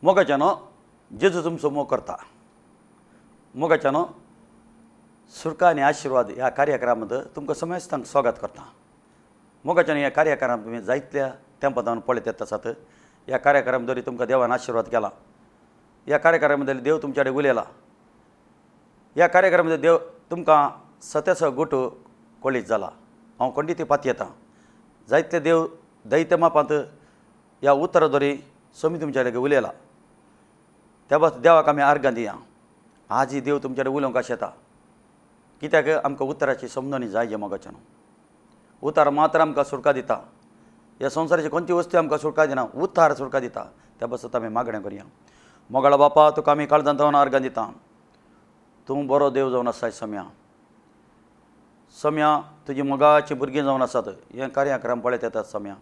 मोगाच्यानो जेजू तुमचो मोग करता. मोगाच्यानो सुटका आणि आशीर्वाद ह्या कार्यक्रमामध्ये तुमकां समेस्तांक स्वागत करता. मोगाच्यानो ह्या कार्यक्रमांत तुमी जायतल्या तेंपान पळयत येता आसात. ह्या कार्यक्रमाद्वारे तुमकां देवान आशीर्वाद केला. ह्या कार्यक्रमांतले देव तुमचे कडेन उलयला. ह्या कार्यक्रमांत देव तुमकां सत्याचो गोटू कळीत जाला. हांव खंडीत पाती येता. जायतले देव दैत्य मापांत ह्या उतराद्वारे स्वामी तुमचे कडेन उलयला. त्या देवाक आमी आर्गां दिया. आजय देव तुमचे कडेन उलोवंक अशें येता. कित्याक आमकां उतराची समजणी जाय जे मोगाच्यान. उतार मात्र आमकां सुटका दिता. ह्या संवसाराची खंयची वस्तू आमकां सुटका दिना, उतार सुटका दिता. त्या बसत आमी मागणें करया. मोगाळा बापा तुका आमी काळजांत रावन आर्गां दिता. तूं बरो देव जावन आसाय सम्या. सम्या तुजी मोगाची भुरगीं जावन आसात. हे कार्यक्रम पळयत येतात सम्या.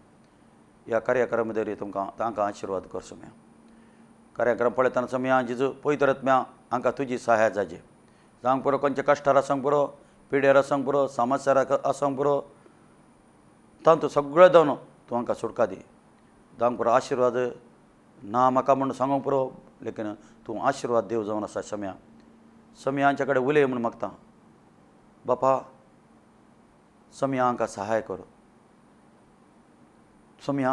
ह्या कार्यक्रमाद्वारे तुमकां तांकां आशिर्वाद कर सम्या. कार्यक्रम पळयतना सम्या जेजू पवित्र आत्म्या हांकां तुजी सहाय जाजे. जावंक पुरो खंयचे कश्टार आसंक पुरो, पिड्यार आसंक पुरो, समस्यार आसंक पुरो, तांतूं सगळें जावन तूं हांकां सुटका दी. जावंक पुरो आशिर्वाद ना म्हाका म्हूण सांगूंक पुरो, लेकीन तूं आशिर्वाद देव जावन आसा सम्या. सम्या हांचे कडेन उलय म्हूण मागता. बापा सम्या हांकां सहाय कर. सम्या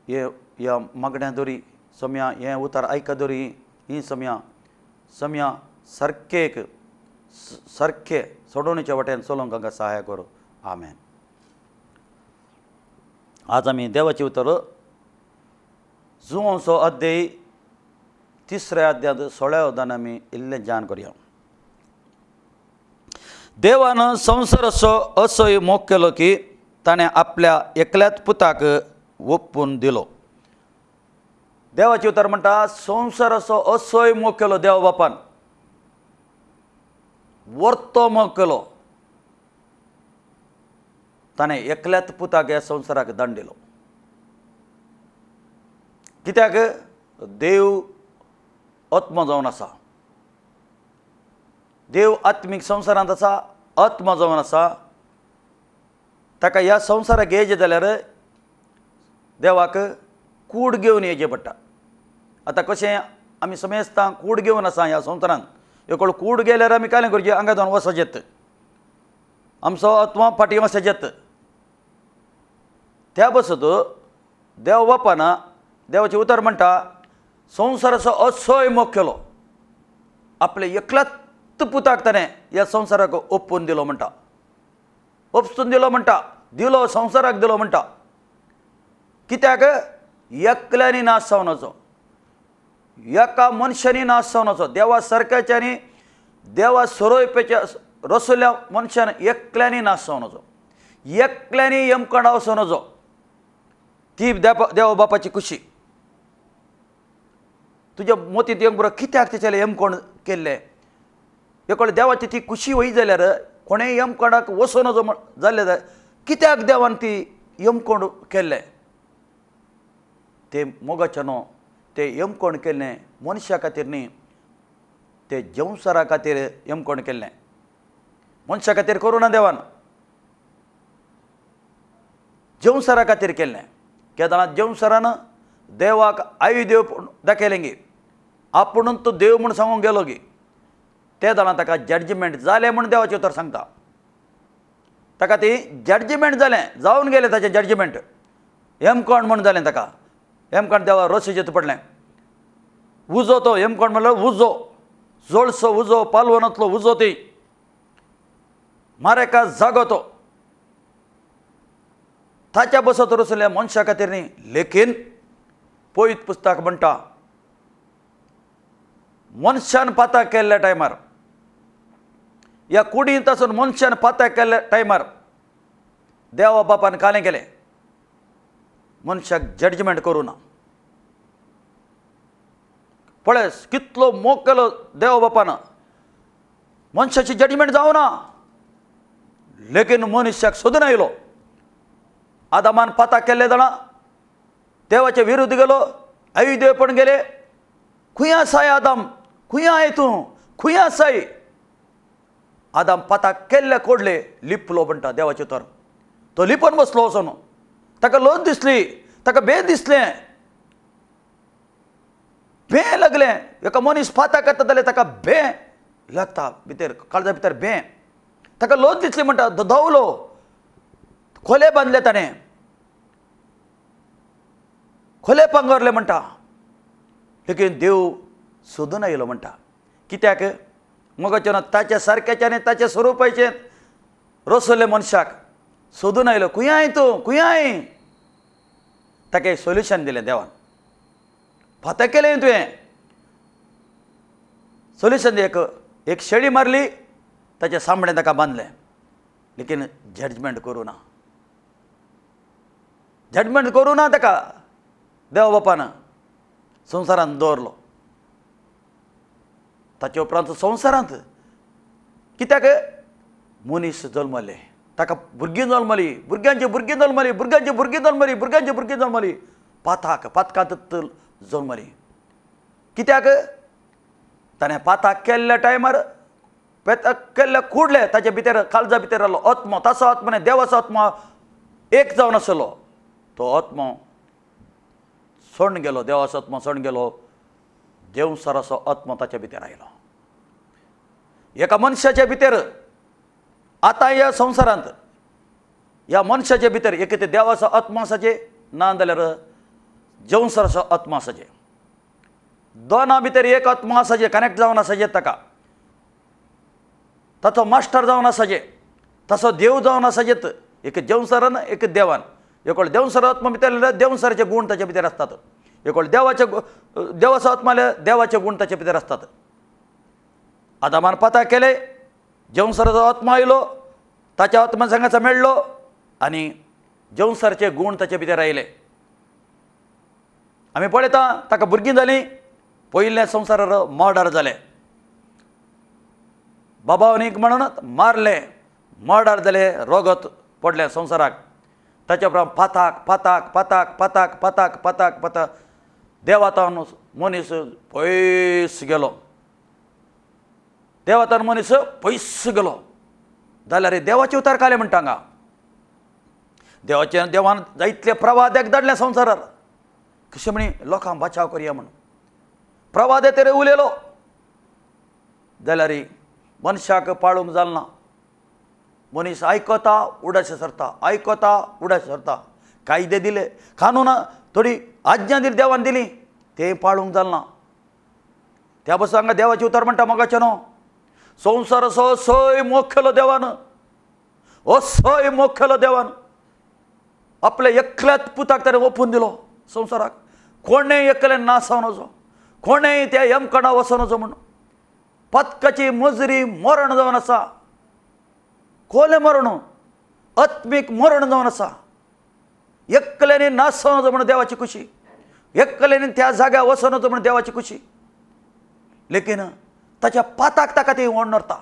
ह्या मागण्या दोरी सम्या हें उतार आयका दोरी ही सम्या सारके सोडवणीच्या वाटेन चलोवंक हांकां सहाय कर. आमेन. आज आमी देवाचें उतर जुवोचो अध्याय 3ऱ्या अध्यायात 16व्या वचनान आमी इल्लें ध्यान करया. देवान संवसार असोय मोग केलो की ताणें आपल्या एकल्याच पुताक ओपून दिलो. देवाचें उतर म्हणटा संवसाराचो असोय मोग केलो देव बापान. वर्तो मोग केलो. ताणें एकल्याच पुताक ह्या संवसाराक दान दिलो. कित्याक देव आत्मा जावन आसा. देव आत्मीक संवसारांत आसा, आत्मा जावन आसा. ताका ह्या संवसाराक येयचें जाल्यार देवाक कूड घेवन येवचें पडटा. आतां कशें आमी समेस्तां कूड घेवन आसा ह्या संवसारांत. एकवेळ कूड गेल्यार आमी काय करचें, हांगा जावन वचचें. आमचो आत्मा फाटीं वचचें. त्या बसत देव बापान देवाचें उतर म्हणटा संवसाराचो असोय मोग केलो. आपले एकल्याच पुताक ताणें ह्या संवसाराक ओपून दिलो म्हणटा. ओपसून दिलो म्हणटा. दिलो संवसाराक दिलो म्हणटा. कित्याक एकल्यानी नाश जावन वचो. एका मनशांनी नाश जावन वचो. देवा सारक्याच्या आनी देवा सोरोपेच्या रसल्या मनशान एकल्यानी नाश जावन वचो. एकल्यानी यमकंडा वचोन वचो. ती देवा बापाची खुशी. तुज्या मोतींत येवंक बरो कित्याक तेचेले यमकोंड केल्ले. एक देवाची ती खुशी वय जाल्यार कोणेय यमकोंडाक वचोन वचो जाल्ले जाल्यार कित्याक देवान ती यमकोंड केल्ले. ते मोगाच्यानो ते यमकोंड केल्लें मनशा खातीर न्ही, ते जंवसारा खातीर यमकोंड केल्लें. मनशा खातीर करूं ना देवान, जंवसारा खातीर केल्लें. केदारांत जंवसारान देवाक आयु देव दाखयलें गे. आपुणूच तो देव म्हूण सांगूंक गेलो गे. ते जाणां ताका जडजमेंट जालें म्हूण देवाचें उतर सांगता. ताका ती जडजमेंट जालें, जावन गेलें ताचें जडजमेंट. यमकोंड म्हूण जालें ताका. यमकोंड देवा रोशेचेर पडलें. उजो तो यमकोंड म्हणल्यार उजो. जोळसो उजो, पालवनांतलो उजो ती. मारेका जागो तो. ताच्या बसत रचल्या मनशा खातीर न्ही, लेकीन पवित्र पुस्तक म्हणटा मनशान पाताक केल्ल्या टायमार, ह्या कुडींत आसून मनशान पाताक केल्ल्या टायमार देवा बापान कालें केलें. मनशाक जडजमेंट करूं ना. पळय कितलो मोग केलो देवा बापान. मनशाची जडजमेंट जावना, लेकीन मनशाक सोदून आयलो. आदामान पाताक केल्ले जाणा देवाचे विरुद्ध गेलो. आयु देव पण गेले. खंय आसाय आदाम, खंय आय तूं, खंय आसाय. आदाम पाताक केल्ले कोडले लिपलो म्हणटा देवाचे उतर. तो लिपोन बसलो वचोन. ताका लज दिसली, ताका बेद दिसलें. भें लागलें एका मनीस पाताक येता जाल्यार ताका भें लागता भितर काळजा भितर भें ताका लोत दिसली म्हणटा धवलो खोले बांदले ताणें खोले पांगरले म्हणटा लेकीन देव सोदून आयलो म्हणटा कित्याक मोगाच्यान ताच्या सारक्याचे आनी ताच्या स्वरुपाचे रचले मनशाक सोदून आयलो खुंय तूं खुंय ताका एक सोल्युशन दिलें देवान फातर केलें तुवें सोल्युशन एक शेळी मारली ताचे सामणें ताका बांदलें लेकीन जजमेंट करूं ना जजमेंट करूं ना ताका देव बापान संवसारांत दवरलो ताचे उपरांत संवसारांत कित्याक मनीस जल्मले ताका भुरगीं जल्मली भुरग्यांची भुरगीं जल्मली भुरग्यांची भुरगीं जल्मली भुरग्यांची भुरगीं जल्मली पातकांत जल्मली कित्याक ताणें पाताक केल्ल्या टायमार पेताक केल्ले कुडले ताचे भितर काळजा भितर आसलो आत्मो तसो आत्मा देवाचो आत्मा एक जावन आसलो तो आत्मो सोडून गेलो देवाचो आत्मा सोडून गेलो देवसराचो आत्मा ताचे भितर आयलो एका मनशाच्या भितर आतां ह्या संवसारांत ह्या मनशाच्या भितर एक ते देवाचो आत्मा आसाचे ना जाल्यार देवसराचो आत्मा आसाचे दोनां भितर एक आत्मा आसाचे कनेक्ट जावन आसाचे ताका ताचो मास्टर जावन आसाचे तसो देव जावन आसाचेत एक देवसरान एक देवान एक वेळ देवसर आत्मा भितर देवसराचे गुण ताचे भितर आसतात एक वेळ देवाचो आत्मा देवाचे गुण ताचे भितर आसतात आदामान पाताक केले देवसराचो आत्मा आयलो ताच्या आत्मा संगाचा मेळ्ळो आनी देवसराचे गुण ताचे भितर आयले आमी पळयता ताका भुरगीं जालीं पयल्या संवसारार मर्डर जालें बाबावनीक म्हणून मारले मर्डर जालें रोगत पडलें संवसाराक ताच्या उपरांत पाताक देवातान मनीस पयस गेलो देवातान मनीस पयस गेलो जाल्यार देवाचे उतार काले म्हणटा हांगा देवान जायतले प्रवाद्याक धाडले संवसारार कशें म्हणी लोकांक बचाव करया म्हणून प्रवादे तेरे उलयलो जाल्यार मनशाक पाळूंक जालना मनीस आयकता उडाशे सरता कायदे दिले कानून थोडी आज्ञा दिली देवान दिली ते पाळूंक जालना त्या बसून हांगा देवाचे उतर म्हणटा मोगाचे न्हू संवसार असोय मोग देवान असोय मोग देवान आपले एकल्याच पुताक ताणें ओपून दिलो संवसाराक कोणेय एकले नासावन वचो कोणेय त्या यमकडा वचोन वचो म्हणून पत्काची मजुरी मरण जावन आसा कोले मरण आत्मीक मरण जावन आसा एकल्यानी नासोन वचो म्हणून देवाची खुशी एकल्यानी त्या जाग्यार वचोन वचो म्हणून देवाची खुशी लेकीन ताच्या पाताक ताका ती वणरता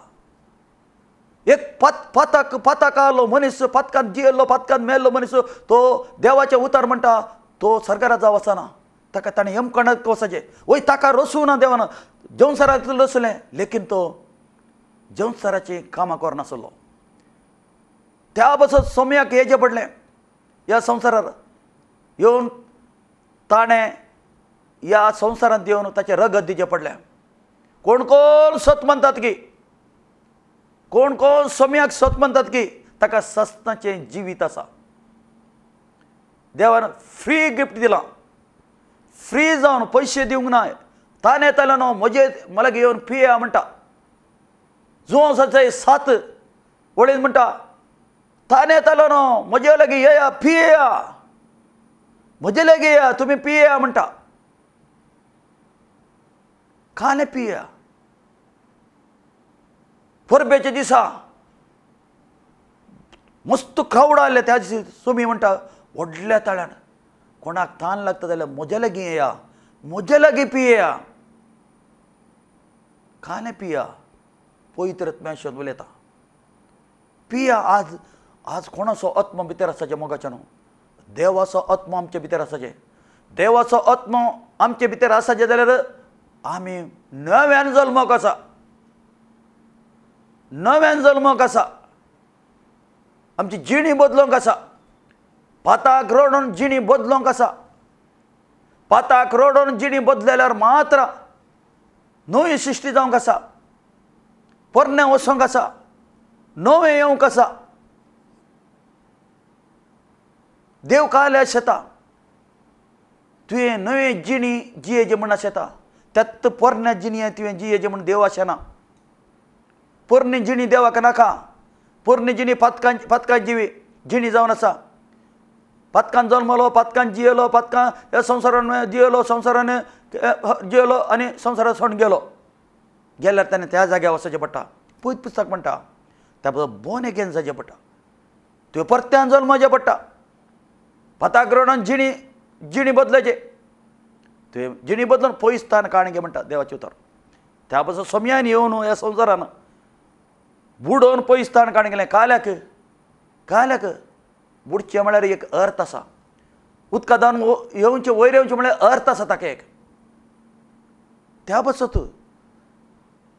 एक पाताक आलो मनीस पातकांत जियेल्लो पातकांत मेल्लो मनीस तो देवाचे उतार म्हणटा तो सर्गारात वचना ताका ताणें यमकणाक वचचें वय ताका रसूं ना देवान जेवणसराक रचलें लेकीन तो जेवणसराची कामां करनासलो त्या बसत सोम्याक हेजें पडलें ह्या संवसारार येवन ताणें ह्या संवसारांत येवन ताचें रगत दिचें पडलें कोण कोण सत म्हणटात की कोण कोण सोम्याक सत म्हणटात की ताका सस्ताचें जिवीत आसा देवान फ्री गिफ्ट दिलां फ्री जावन पयशे दिवंक ना ताणें येतालो न्हू म्हजे मला घेवन पिया म्हणटा जुवां साचे सात वळीन म्हणटा ताणें येतालो न्हू म्हजे लागीं येया पिया म्हजे लागीं येया तुमी पिया म्हणटा काने पिया परबेचे दिसा मस्त क्रावड आसले त्या दिसा सोमी म्हणटा व्हडल्या ताळ्यान कोणाक तान लागता जाल्यार म्हजे लागीं येया म्हजे लागीं पिया काने पिया पवित्र आत्म्याशें उलयता पिया आज कोणाचो आत्मा भितर आसाचे मोगाचे न्हू देवाचो आत्मा आमचे भितर आसाचे देवाचो आत्मा आमचे भितर आसाचे जाल्यार आमी नव्यान जल्मक आसा नव्यान जल्मक आसा आमची जिणी बदलोवंक आसा पाताक रडून जिणी बदलोवंक आसा पाताक रोडोन जिणी बदलल्यार मात्र नवी सृष्टी जावंक आसा, पोरणे वचोंक आसा, नवें येवंक आसा. देव काल्या शेता तुवें नवें जिणी जियेचें म्हण शेता, त्यात पोरण्या जिणी तुवें जियेचें म्हण देव आशेना. पोरणी जिणी देवाक नाका. पोरणी जिणी पातकां जिणी जावन आसा. पातकान जल्मलो, पातकान जियेलो, पातकां ह्या संवसारान जियेलो, संवसारान जियेलो आनी संवसारान सोडून गेलो. गेल्यार ताणें त्या जाग्यार वचचें पडटा. पयत पुस्तक म्हणटा त्या बद्दल बोन अगेन जाचें पडटा. तुवें परत्यान जल्मचें पडटा. पाताक रोडोन जिणी बदलचें. तुवें जिणी बदलून पयस स्थान काणगे म्हणटा देवाचें उतर. त्या बद्दल सोम्यान येवन ह्या संवसारान बुडोवन पयस स्थान काण गेलें. काल्याक बुडचें म्हळ्यार एक अर्थ आसा. उदकांतल्यान येवचें वयर येवचें म्हळ्यार अर्थ आसा ताका एक. त्या बसत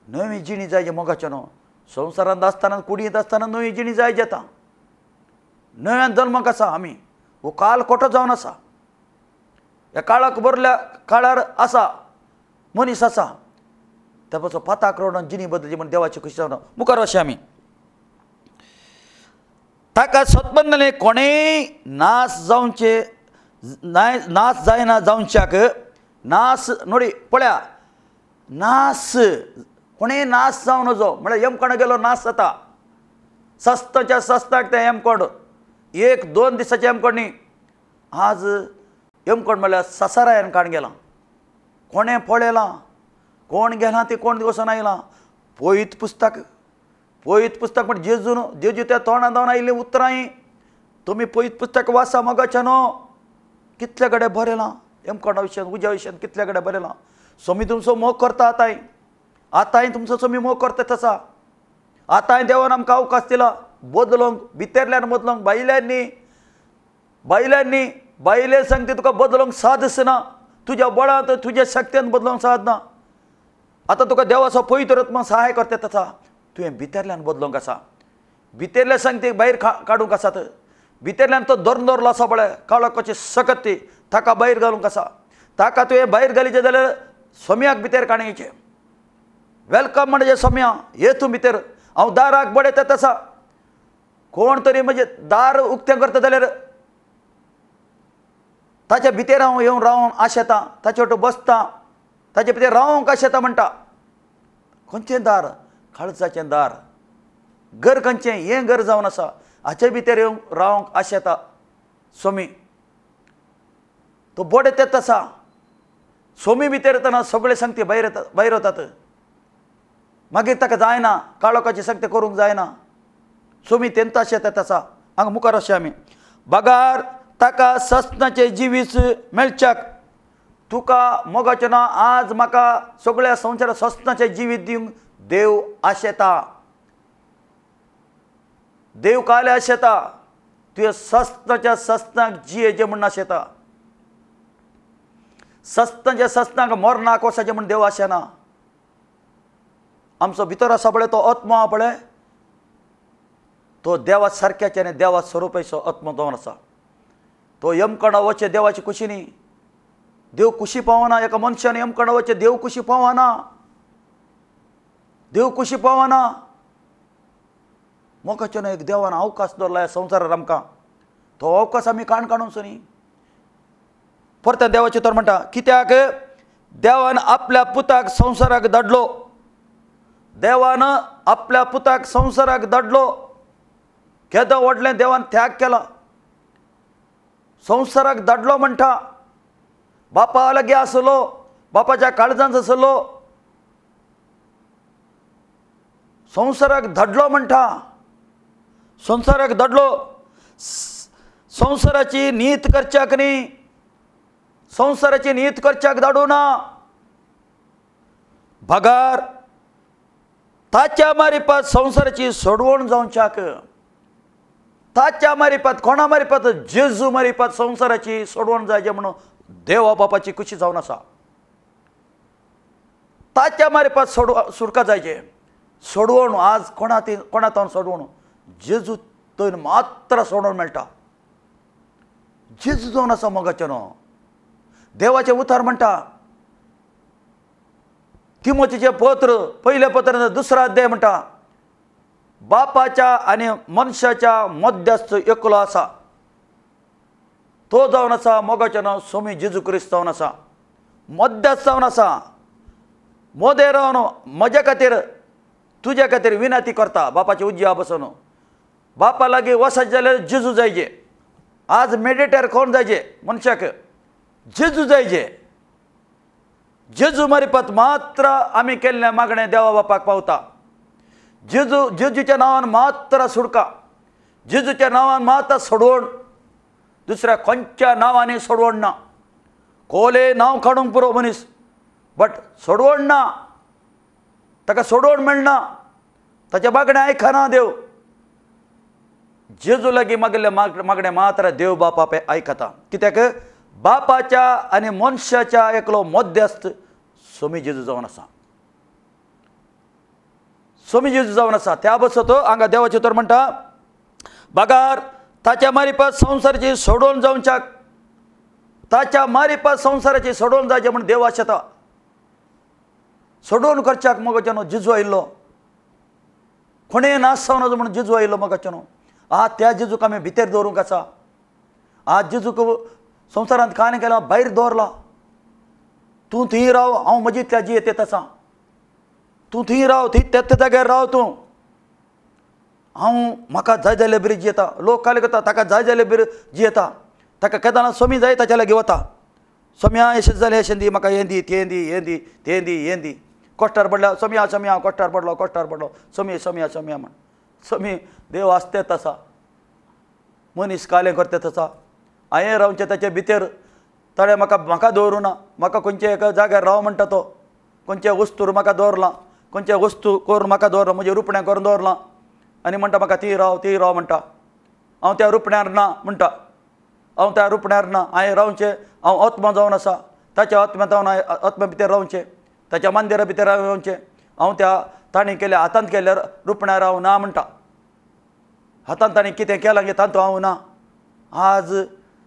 नवी जिणी जाय मोगाचें न्हू. संवसारांत आसतना कुडींत आसतना नवी जिणी जाय जाता. नव्यान जल्माक आसा आमी. हो काल खोटो जावन आसा. ह्या काळाक बरल्या काळार आसा मनीस आसा. त्या पासून पाताक रोडोन जिणी बदलची म्हण देवाची खुशी जावन मुखार अशें आमी. ताका सतबंदले कोणेय नाश जायना जावच्याक. नाश नोडी पळया, नाश कोणेय नाश जावन नजो म्हळ्यार यमकोंड गेलो नाश जाता. सस्ताच्या सस्ताक ते यमकोंड 1-2 दिसाचें यमकोंड न्ही. आज यमकोंड म्हळ्यार ससारायन काण गेलां. कोणें पळयलां, कोण गेलां ते कोण वचून आयलां. पयत पुस्तक म्हण जेजू त्या तोंडां जावन आयिल्लीं उतरां तुमी पयत पुस्तक वाचा मोगाचें न्हू. कितले कडेन बरयलां यमकोंडा विशयान, उज्या विशयान कितले कडेन बरयलां. सोमी तुमचो मोग करता आतांय तुमचो सोमी मोग करता तसा. आतांय देवान आमकां अवकाश दिला बदलोवंक, भितरल्यान बदलोवंक. बायलेन सांगता तुका बदलोवंक साद ना. तुज्या बळांत तुज्या शक्तीन बदलोवंक साद ना. आतां तुका देवाचो पवित्र आत्मा सहाय करता तसा तुवें भितरल्यान बदलोवंक आसा. भितरले सांगते भायर काडूंक आसात. भितरल्यान तो दरलो आसा पळय काळोखाची सकत ती ताका भायर घालूंक आसा. ताका तुवें भायर घालीचें जाल्यार सोम्याक भितर काडयचें. वेलकम म्हणजे सोम्या ये तूं भितर. हांव दाराक बडयता तसा. कोण तरी म्हणजे दार उक्तें करता जाल्यार ताच्या भितर हांव येवन रावन आशेता, ताचे वांगडा बसता, ताचे भितर रावंक आशेता म्हणटा. खंयचें दार? काळजाचें दार. घर खंयचें? हें घर जावन आसा. हाचे भितर येवन रावंक आशेता सोमी. तो बडयता तसा. सोमी भितर येतना सगळे सांगते भायर वतात. मागीर ताका जायना, काळोखाची संगती करूंक जायना. सोमी तेंत आशेता तसा. हांगा मुखार अशें आमी बागार ताका सस्नाचे जिवीस मेळच्याक. तुका मोगाचें ना आज म्हाका सगळ्या संवसाराक सस्नाचें जिवीत दिवंक देव आशेता. देव काले आशेता. तुवें सस्नाच्या सस्नाक जियेचें म्हण आशेता. सस्नाच्या सस्नाक मरणाक वचचें म्हण देव आशेना. आमचो भितर आसा पळय तो आत्मा आहा पळय तो देवा सारक्याचे आनी देवा स्वरुपाचो आत्मा जावन आसा. तो यमकोंडा वचे देवाची खुशी न्ही. देव खुशी पावना. एका मनशान यमकोंडा वचे देव खुशी पावना. देव खुशी पावना. मोगाचें एक देवान अवकाश दवरला ह्या संवसारार आमकां. तो अवकाश आमी काणूचो न्ही. परत देवाचे तर म्हणटा कित्याक देवान आपल्या पुताक संवसाराक धाडलो. देवान आपल्या पुताक संवसाराक धाडलो. केदो व्हडलें देवान त्याग केला. संवसाराक धाडलो म्हणटा. बापा लागी आसलो, बापाच्या काळजांत आसलो. संवसाराक धाडलो म्हणटा. संवसाराक धाडलो. संवसाराची नीत करच्याक न्ही. संवसाराची नीत करच्याक धाडूं ना. भागार ताच्या मारिपात संवसाराची सोडवण जावच्याक. ताच्या मारिपात कोणा मारिपात? जेजू मारिपात संवसाराची सोडवण जायचे म्हणून देवा बापाची खुशी जावन आसा. ताच्या मारिपात सुटका जायचे. सोडवण आज कोणातान सोडवण? जेजू थंय मात्र सोडवण मेळटा. जेजू जावन आसा मोगाचें न्हू. देवाचे उतार म्हणटा तिमोथीचे पत्र पहिले पत्र दुसरा अध्याय म्हणटा बापाच्या आणि मनशाच्या मध्यस्थ एकलो आसा तो जावन आसा मोगाचें नांव स्वामी जेजू क्रिस्त जावन आसा मध्यस्थ जावन आसा मोदे रावन म्हजे खातीर तुजे खातीर विनंती करता बापाची उज्या बसून बापा लागीं वचत जाल्यार जेजू जायचे आज मेडिटेर कोण जायचे मनशाक जेजू जायचे जेजू मार्फत मात्र आमी केल्लें मागणें देवा बापाक पावता जेजूच्या नांवान मात्र सुडका जेजूच्या नांवान मात्र सोडवण दुसऱ्या खंयच्या नांवांनी सोडवण ना कोले नांव काडूंक पुरो मनीस बट सोडवण ना ताका सोडवण मेळना ताचे मागणें आयकना देव जेजू लागीं मागिल्लें मागणें मात्र देव बापा आयकता कित्याक बापाच्या आनी मनशाच्या एकलो मध्यस्थ स्वामी जेजू जावन आसा स्वामी जेजू जावन आसा त्या बसत हांगा देवाचे उतर म्हणटा बागार ताच्या मारिफत संवसाराची सोडवण जावच्याक ताच्या मारिफत संवसाराची सोडवण जावचें म्हण देव आशेता सोडवण करच्याक मोगाचें जेजू आयिल्लो कोणें नासता नजो म्हण जेजू आयिल्लो मोगाचें आज त्या जेजूक आमी भितर दवरूंक आसा आज जेजूक संवसारांत कांय ना केलां भायर दवरला तूं थंय राव हांव म्हजी जियेत येत आसा तूं थंय राव थंय त्या जाग्यार राव तूं हांव म्हाका जाय जाल्यार बरी जियेता लोक काले करता ताका जाय जाल्यार बरी जियेता ताका केदारनाथ स्वामी जाय ताच्या लागीं वता स्वाम्या अशें जालें अशें दी म्हाका हें दी तें दी हें दी तें दी हें दी कोश्टार पडल्या स्वाम्या स्वाम्या कोश्टार पडलो स्वामी स्वाम्या स्वाम्या म्हण स्वामी देव आसतेत आसा मनीस कालें करतेत आसा हांवें रावचें ताचे भितर ताणें म्हाका दवरूं ना म्हाका खंयच्या एका जाग्यार राव म्हणटा तो खंयच्या वस्तूर म्हाका दवरलां खंयच्या वस्तू करून म्हाका दवरलां म्हजें रुपणें करून दवरलां आनी म्हणटा म्हाका ती राव म्हणटा हांव त्या रुपण्यार ना म्हणटा हांव त्या रुपण्यार ना हांवें रावचें हांव आत्मा जावन आसा ताच्या आत्म्यांत जावन आत्म्या भितर रावचें ताच्या मंदिरा भितर रावचें हांव त्या ताणें केल्या हातांत केल्यार रुपण्यार हांव ना म्हणटा हातांत ताणें कितें केलां गे तांतू हांव ना आज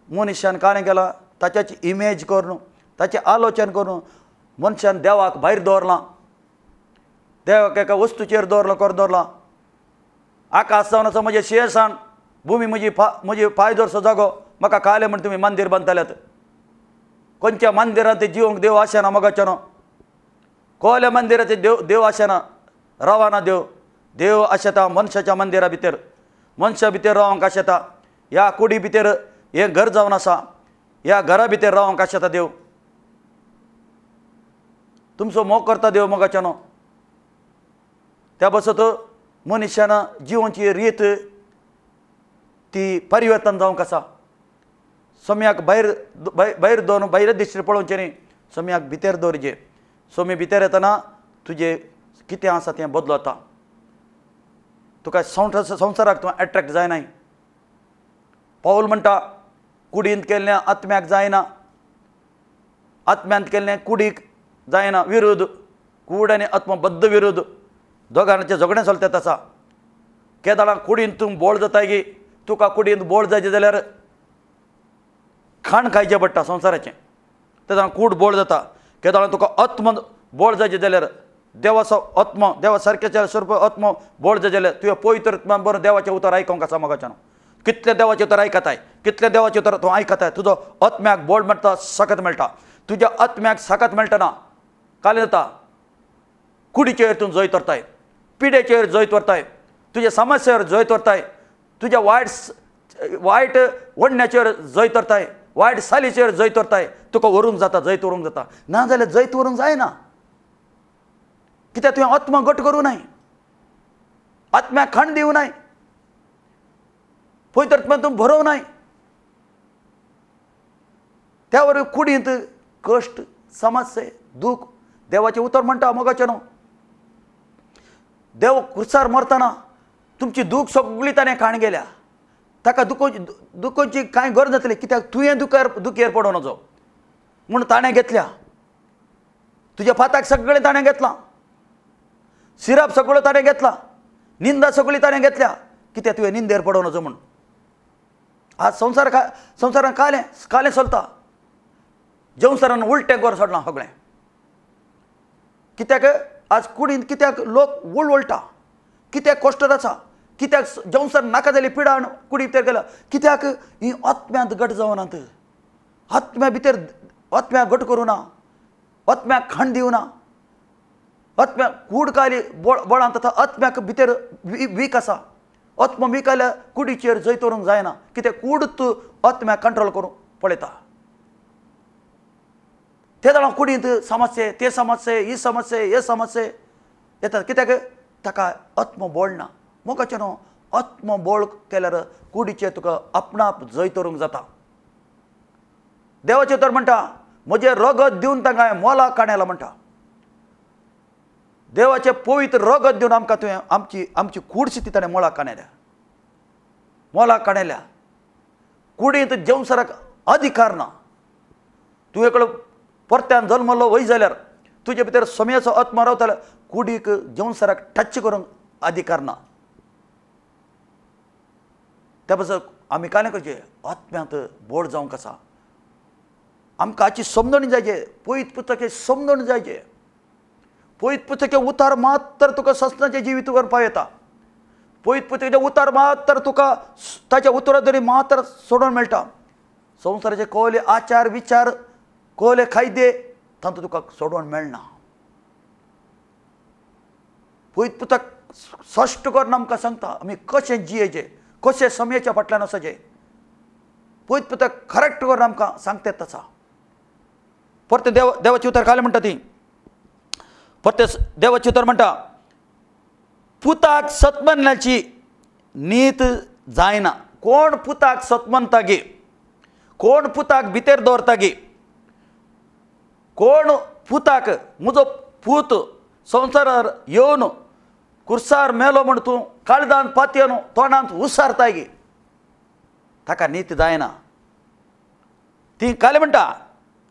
मनशान काणें केलां ताच्याची इमेज करून ताचें आलोचन करून मनशान देवाक भायर दवरलां देवाक एका वस्तूचेर दवरलां आकाश जावन आसा म्हजें शेळसाण भुमी म्हजी पांय दवरचो जागो म्हाका कळ्ळें म्हण तुमी मंदीर बांदताल्यात खंयच्या मंदिरांत जिवंक देव आशेना मोगाचें कोल्या मंदिराचें देव आशेना रावना देव आशेता मनशाच्या मंदिरा भितर मनशा भितर रावंक आशेता ह्या कुडी भितर हें घर जावन आसा ह्या घरा भितर रावंक आशेता देव तुमचो मोग करता देव मोगाचें त्या बसत मनशान जिवोवची रीत ती परिवर्तन जावंक आसा स्वाम्याक भायर दवरून भायर दिश्टी पळोवचें न्ही स्वाम्याक भितर दवरचें स्वामी भितर येतना तुजें कितें आसा तें बदलता तुका संवसाराक तूं एट्रॅक्ट जायनाय पाऊल म्हणटा कुडींत केल्लें आत्म्याक जायना आत्म्यांत केल्लें कुडीक जायना विरोध कूड आनी आत्मा बद्द विरोध दोगांचें झगडें चलतात आसा केदारां कुडींत तूं बोळ जाताय गी तुका कुडींत बोळ जायचें जाल्यार खाण खायचें पडटा संवसाराचें तेन्ना कूड बोळ जाता केदारां तुका आत्म बोळ जायचें जाल्यार देवाचो आत्मा देवा सारकें स्वरूप आत्मा बोळ जाय जाल्यार तुवें पवित्र बरोवन देवाचें उतर आयकोंक आसा मोगाचें कितलें देवाचें उतर आयकताय कितलें देवाचें उतर तूं आयकताय तुजो आत्म्याक बोळ मेळटा सकत मेळटा तुज्या आत्म्याक सकत मेळटना कालें जाता कुडीचेर तूं जैत व्हरताय पिडेचेर जैत व्हरताय तुज्या समस्येर जैत व्हरताय तुज्या वायट वडण्याचेर जैत व्हरताय वायट सालीचेर जैत व्हरताय तुका व्हरूंक जाता जैत व्हरूंक जाता ना जाल्यार जैत व्हरूंक जायना कित्याक तुवें आत्मा घट करूं नाय आत्म्याक खण दिवं नाय पवित्र तूं भरोव नाय त्या वरवीं कुडींत कश्ट समस्या दूख देवाचें उतर म्हणटा मोगाचें न्हू देव क्रुसार मरतना तुमची दूख सगळी ताणें खाण गेल्या ताका दुखोवची कांय गरज नासली कित्याक तुवें दुखेर पडो नजो म्हूण ताणें घेतल्या तुज्या फाताक सगळें ताणें घेतलां सिरप सगळो ताणें घेतला निंदा सगळी ताणें घेतल्या कित्याक तुवें निंदेर पडो नजो म्हूण आज संवसारान कालें चलता जेवसरान उलटें गोर सोडलां सगळें कित्याक आज कुडींत कित्याक लोक उलवलटा कित्याक कश्ट जाता कित्याक जेवसर नाका जाली पिडान कुडी भितर गेला कित्याक ही आत्म्यांत घट जावनात आत्म्या भितर आत्म्याक घट करूं ना आत्म्याक खण दिवना आत्म्याक कूड कायली बळांत आतां आत्म्याक भितर वीक आसा आत्म वीक आयल्या कुडीचेर जैत व्हरूंक जायना कित्याक कूडच आत्म्याक कंट्रोल करूंक पळयता ते जाणां कुडींत समस्ये ते समस्ये ही समस्ये हे समस्ये येतात कित्याक ताका आत्म बळ ना मोगाचें न्हू आत्म बळ केल्यार कुडीचेर तुका आपणाप जैत व्हरूंक जाता देवाचें उतर म्हणटा म्हजें रगत दिवन तांकां हांवें मोला काणयलां म्हणटा देवाचें पवित्र रगत दिवन आमकां तुवें आमची कूडशी ती ताणें मोला काणयल्या कुडींत जेवसराक अधिकार ना तुवें कडेन परत्यान जल्मलो वय जाल्यार तुजे भितर सोम्याचो आत्मा रावता जाल्यार कुडीक जेवसराक टच करूंक अधिकार ना त्या पासून आमी कांय करचें आत्म्यांत बोड जावंक आसा आमकां हाची समजण जायचे पवित्र पुस्तकाची समजण जायचे पवित्र पुस्तकाचे उतार मात्र तुका ससनाचें जिवीत व्हरपाक येता पवित्र पुस्तकाचे उतार मात्र तुका ताच्या उतरादरी मात्र सोडून मेळटा संवसाराचे कोले आचार विचार कोले कायदे तांतूं तुका सोडून मेळना पवित्र पुस्तक स्पश्ट करून आमकां सांगता आमी कशें जियेचें कशें समयाच्या फाटल्यान वचचें पवित्र पुस्तक करेक्ट करून आमकां सांगता आसा परते देवाची उतर काय म्हणटा ती परते देवाची उतर म्हणटा पुताक सत्मनाची नीत जायना कोण पुताक सत्मनता गे कोण पुताक भितर दवरता गे कोण पुताक म्हजो पूत संवसारार येवन कुर्सार मेलो म्हण तूं काळजांत पातयेन तोंडांत उसारता गे ताका नीत जायना ती काले म्हणटा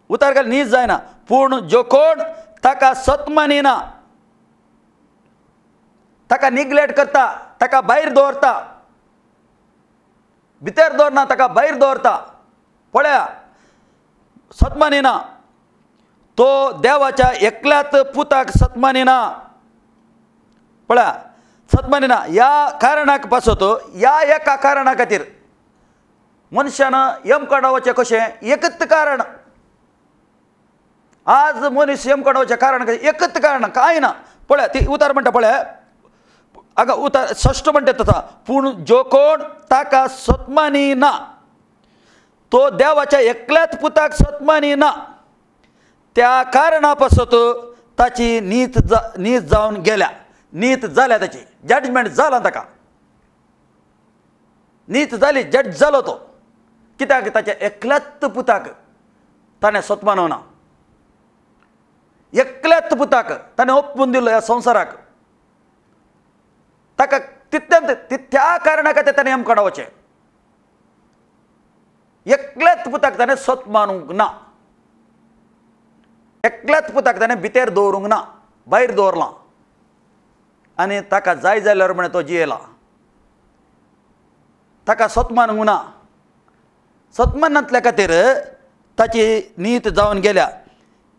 उतार घाल नीत जायना पूण जो कोण ताका सत्मानिना ताका निग्लेक्ट करता ताका भायर दवरता भितर दवरना ताका भायर दवरता पळया सत्मानिना तो देवाच्या एकल्याच पुताक सत्मानिना पळया सत्मानिना ह्या कारणाक पासत ह्या एका कारणा खातीर मनशान यमकडा वचचें कशें एकच कारण आज मनीस यमकडा वचचें कारण एकच कारण कांय ना पळया ती उतार म्हणटा पळया हांगा उतार षष्ठ म्हणटा तसा पूण जो कोण ताका सत्मानिना तो देवाच्या एकल्याच पुताक सत्मानिना त्या कारणा पासत ताची नीत जावन गेल्या नीत जाल्या ताची जजमेंट जाला ताका नीत जाली जज जालो तो कित्याक ताच्या एकल्याच पुताक ताणें सत्मानवना एकल्याच पुताक ताणें ओपून दिलो ह्या संवसाराक ताका त्या कारणा खातीर ताणें यमकडा वचचें एकल्याच पुताक ताणें सत्मानूंक ना एकल्याच पुताक ताणें भितर दवरूंक ना भायर दवरलां आनी ताका जाय जाल्यार म्हण तो जियेला ताका सत्मानूंक ना सत्मानांतल्या खातीर ताची नीत जावन गेल्या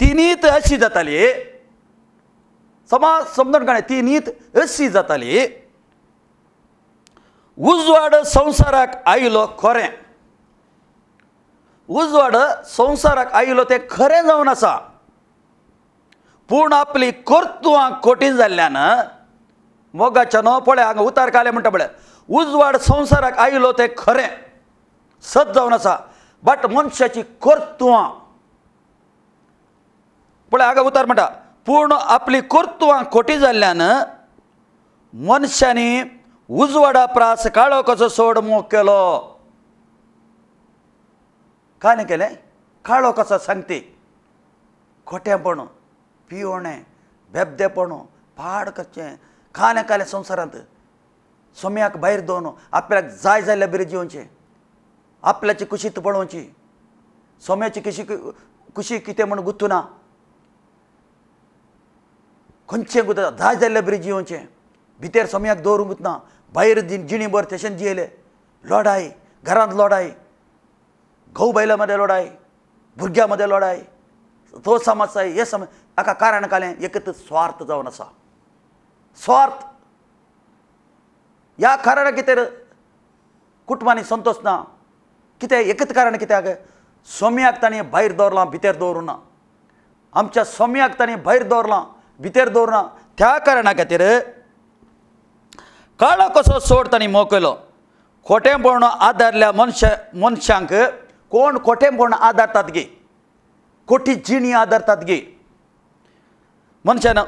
ती नीत अशी जाताली समाज समजून काडे ती नीत अशी जाताली उजवाड संवसाराक आयलो खरें उजवाड संवसाराक आयलो तें खरें जावन आसा पूण आपली कर्तुवां खोटी जाल्ल्यान मोगाच्या न्हू पळय हांगा उतार काले म्हणटा पळय उजवाड संवसाराक आयलो तें खरें सत जावन आसा बट मनशाची कर्तुवां पळय हांगा उतार म्हणटा पूण आपली कर्तुवां खोटी जाल्ल्यान मनशांनी उजवाडा प्रास काळो कसो सोड मोग केलो काय केलें काळो कसो सांगती खोटेपण पिवणें बेबदेपण पाड करचें काले काले संवसारांत सोम्याक भायर दवरून आपल्याक जाय जाल्ल्या बरें जिवचें आपल्याची कुशीत पळोवची सोम्याची कुशी कितें म्हूण गुंतूना खंयचें गुंतता जाय जाल्ल्या बरें जिवचें भितर सोम्याक दवरूंक गुंतना भायर जिणीभर तशेंच जियेले लढाई घरांत लढाई घोव बायला मदें लढाई भुरग्यां मदें लढाई तो समजता हे समज हाका कारण कालें एकच स्वार्थ जावन आसा स्वार्थ ह्या कारणा कितें कुटुंबांनी संतोश ना कितें एकच कारण कित्याक सोम्याक ताणें भायर दवरलां भितर दवरूं ना आमच्या सोम्याक ताणें भायर दवरलां भितर दवरना त्या कारणा खातीर काळो कसो सोड ताणें मोकयलो खोटेंपण आदारल्या मनशांक कोण खोटेंपण आदारतात गे खोटी जिणी आदारतात गे मनशान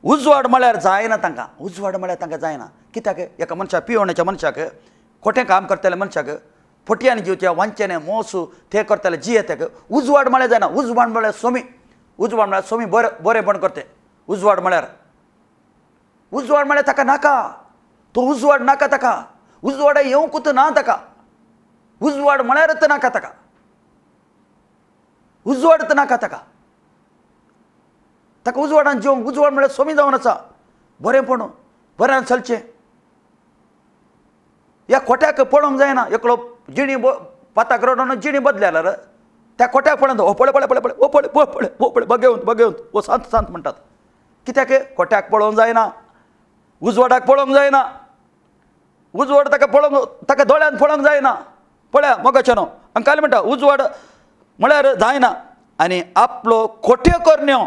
उजवाड म्हळ्यार जायना तांकां उजवाड म्हळ्यार तांकां जायना कित्याक एका मनशाक पिवण्याच्या मनशाक खोटें काम करतल्या मनशाक फटयान जिवच्या वांचेने मोसू ते करतले जी येताक उजवाड म्हळ्यार जायना उजवाड म्हळ्यार सोमी बरेपण करते उजवाड म्हळ्यार ताका नाका तो उजवाड नाका ताका उजवाड येवंकूच ना ताका उजवाड म्हळ्यारच नाका ताका उजवाडच नाका ताका ताका उजवाडान जेवंक उजवाड म्हळ्यार सोमी जावन आसा बरेपण बऱ्यान चलचें ह्या खोट्याक पळोवंक जायना एकलो जिणी पाताक रडोन जिणी बदल्यार त्या खोट्याक पळोवन ओ पळय पळय पळय पळय ओ पळय पळय ओ पळय बगेवंत ओ सांत सांत म्हणटात कित्याक खोट्याक पळोवंक जायना उजवाडाक पळोवंक जायना उजवाड ताका पळोवंक ताका दोळ्यान पळोवंक जायना पळया मोगाच्यानो आनी काल म्हणटा उजवाड म्हळ्यार जायना आनी आपलो खोट्यो करण्यो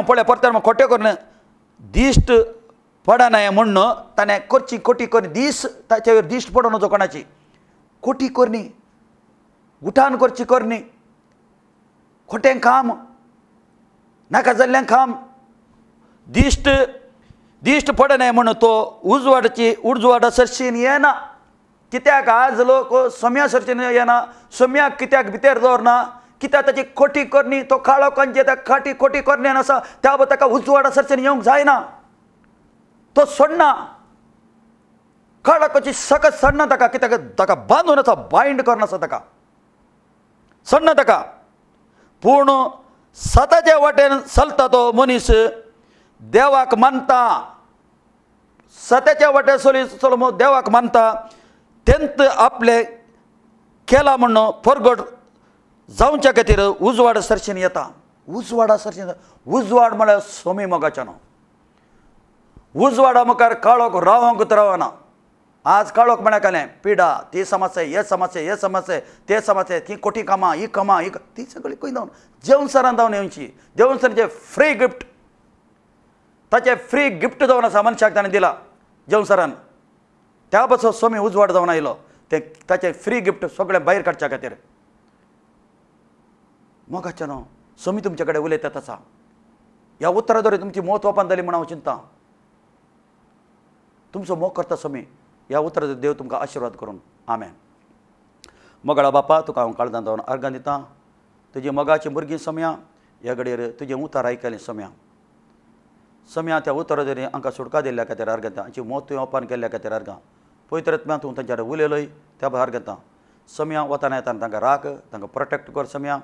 पळय परत खोट्यो करण्यो दिश्ट पडना म्हणून ताणें करची खोटी करणी दीस ताचे वयर दिश्ट पडो नजो कोणाची खोटी करणी गुठान करची करणी खोटें काम नाका जाल्लें काम दिश्ट पडना म्हणून तो उजवाड सरशीन येना कित्याक आज लोक सोम्या सरशीन येना सोम्याक कित्याक भितर दवरना कित्याक ताची खोटी करणी तो काळो कंचे त्या खोटी करण्यान आसा त्या ताका उजवाडा सरशीन येवंक जायना तो सोडना काळाची सकत सोडना ताका कित्याक ताका बांदून आसा बायंड करना आसा ताका सोडना ताका पूण सताच्या वाटेन चलता तो मनीस देवाक मानता सत्याच्या वाटेन चलो देवाक मानता तेंत आपले केला म्हणून परगट जावच्या खातीर उजवाड सरशीन येता उजवाड म्हळ्यार सोमी मोगाच्यानो उजवाडा मुखार काळोख रावंक रावना आज काळोख म्हळ्यार कालें पिडा ती समस्या हे समस्या ते समस्या ती खोटी कामां ही ती सगळी खंय जावन जेवणसरान जावन येवची जेवणसराचे फ्री गिफ्ट ताचे फ्री गिफ्ट जावन आसा मनशाक ताणें दिला जेवणसरान त्या पासून सोमी उजवाड जावन आयलो ते ताचे फ्री गिफ्ट सगळें भायर काडच्या खातीर मोगाच्यानो सोमी तुमचे कडेन उलयतात आसा ह्या उत्तराद्वारे तुमची मौत ओपन जाली म्हूण हांव चिंता तुमचो मोग करता सोमी ह्या उत्तराद्वारे देव तुमकां आशिर्वाद करून आमेन मोगाळा बापा तुका हांव काळजांत जावन अर्गां दितां तुजी मोगाची भुरगीं सोम्या ह्या घडयेर तुजें उतर आयकलें सोम्या त्या उत्तराद्वारे हांकां सुटका दिल्ल्या खातीर अर्गां दितां हांची मौत तुवें ओपन केल्ल्या खातीर अर्गां पवित्रात्म्या तूं तांच्या कडेन उलयलोय त्या अर्गां दितां सोम्या वताना येताना तांकां राख तांकां प्रोटेक्ट कर सोम्या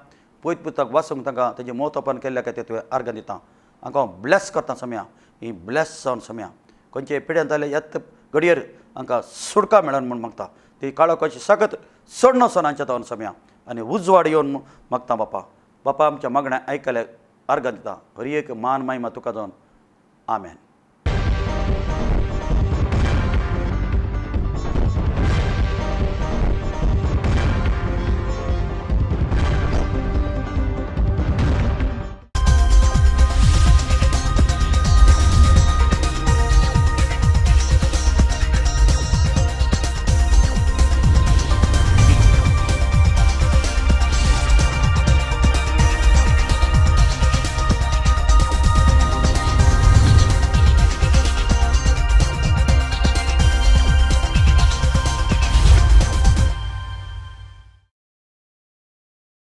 पयत पुस्तक वाचूंक तांकां ताची मौत ओपन केल्ल्या खातीर तुवें अर्गां दितां हांकां हांव ब्लेस करता सोम्या ही ब्लेस जावन सोम्या खंयचे पिड्यान जाले ह्याच घडयेर हांकां सुटका मेळोन म्हूण मागता ती काळोखाची सगत सोडनो सोनांच्या तावन सोम्या आनी उजवाड येवन मागता बापा आमच्या मागण्या आयकले अर्गां दिता हर एक मान महिमा तुका जावन आमेन.